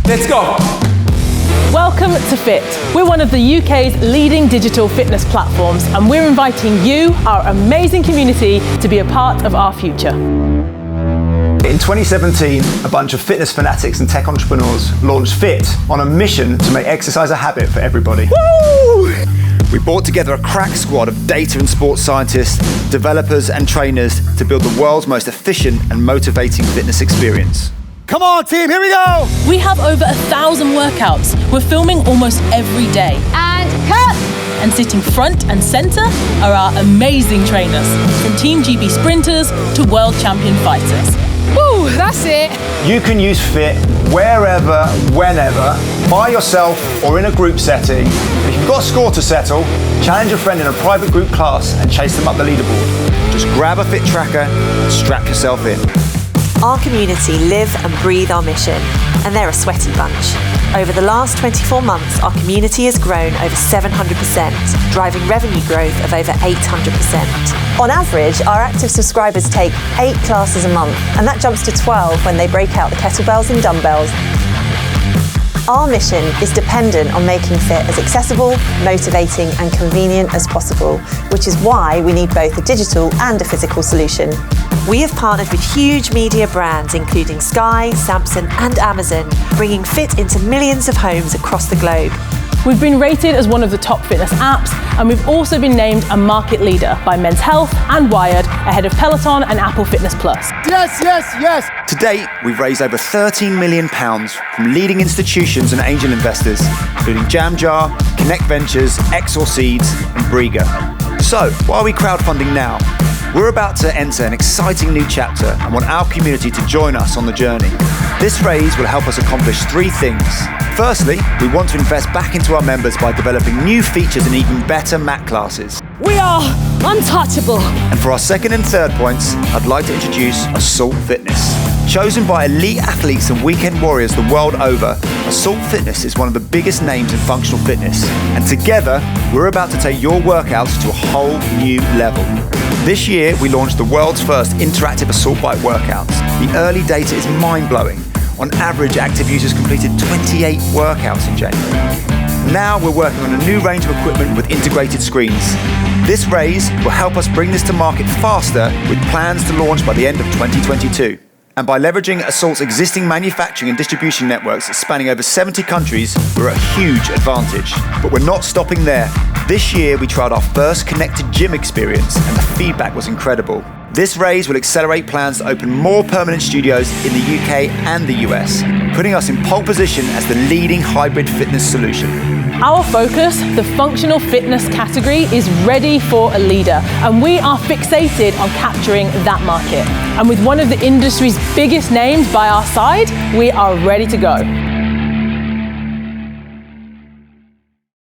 Let's go. Welcome to Fiit. We're one of the UK's leading digital fitness platforms, and we're inviting you, our amazing community, to be a part of our future. In 2017, a bunch of fitness fanatics and tech entrepreneurs launched Fiit on a mission to make exercise a habit for everybody. Woo! We brought together a crack squad of data and sports scientists, developers and trainers to build the world's most efficient and motivating fitness experience. Come on, team, here we go! We have over 1,000 workouts. We're filming almost every day. And cut! And sitting front and centre are our amazing trainers, from Team GB sprinters to world champion fighters. Woo, that's it. You can use Fiit wherever, whenever, by yourself or in a group setting. If you've got a score to settle, challenge a friend in a private group class and chase them up the leaderboard. Just grab a Fiit tracker and strap yourself in. Our community live and breathe our mission, and they're a sweaty bunch. Over the last 24 months, our community has grown over 700%, driving revenue growth of over 800%. On average, our active subscribers take 8 classes a month, and that jumps to 12 when they break out the kettlebells and dumbbells. Our mission is dependent on making Fiit as accessible, motivating and convenient as possible, which is why we need both a digital and a physical solution. We have partnered with huge media brands including Sky, Samsung and Amazon, bringing Fiit into millions of homes across the globe. We've been rated as one of the top fitness apps, and we've also been named a market leader by Men's Health and Wired, ahead of Peloton and Apple Fitness Plus. Yes, yes, yes! To date, we've raised over £13 million from leading institutions and angel investors, including Jamjar, Connect Ventures, Exor Seeds and Briga. So, why are we crowdfunding now? We're about to enter an exciting new chapter and want our community to join us on the journey. This raise will help us accomplish 3 things. Firstly, we want to invest back into our members by developing new features and even better mat classes. We are untouchable. And for our second and third points, I'd like to introduce Assault Fitness. Chosen by elite athletes and weekend warriors the world over, Assault Fitness is one of the biggest names in functional fitness. And together, we're about to take your workouts to a whole new level. This year, we launched the world's first interactive AssaultBike workouts. The early data is mind-blowing. On average, active users completed 28 workouts in January. Now we're working on a new range of equipment with integrated screens. This raise will help us bring this to market faster, with plans to launch by the end of 2022. And by leveraging Assault's existing manufacturing and distribution networks spanning over 70 countries, we're at a huge advantage. But we're not stopping there. This year, we trialed our first connected gym experience, and the feedback was incredible. This raise will accelerate plans to open more permanent studios in the UK and the US, putting us in pole position as the leading hybrid fitness solution. Our focus, the functional fitness category, is ready for a leader, and we are fixated on capturing that market. And with one of the industry's biggest names by our side, we are ready to go.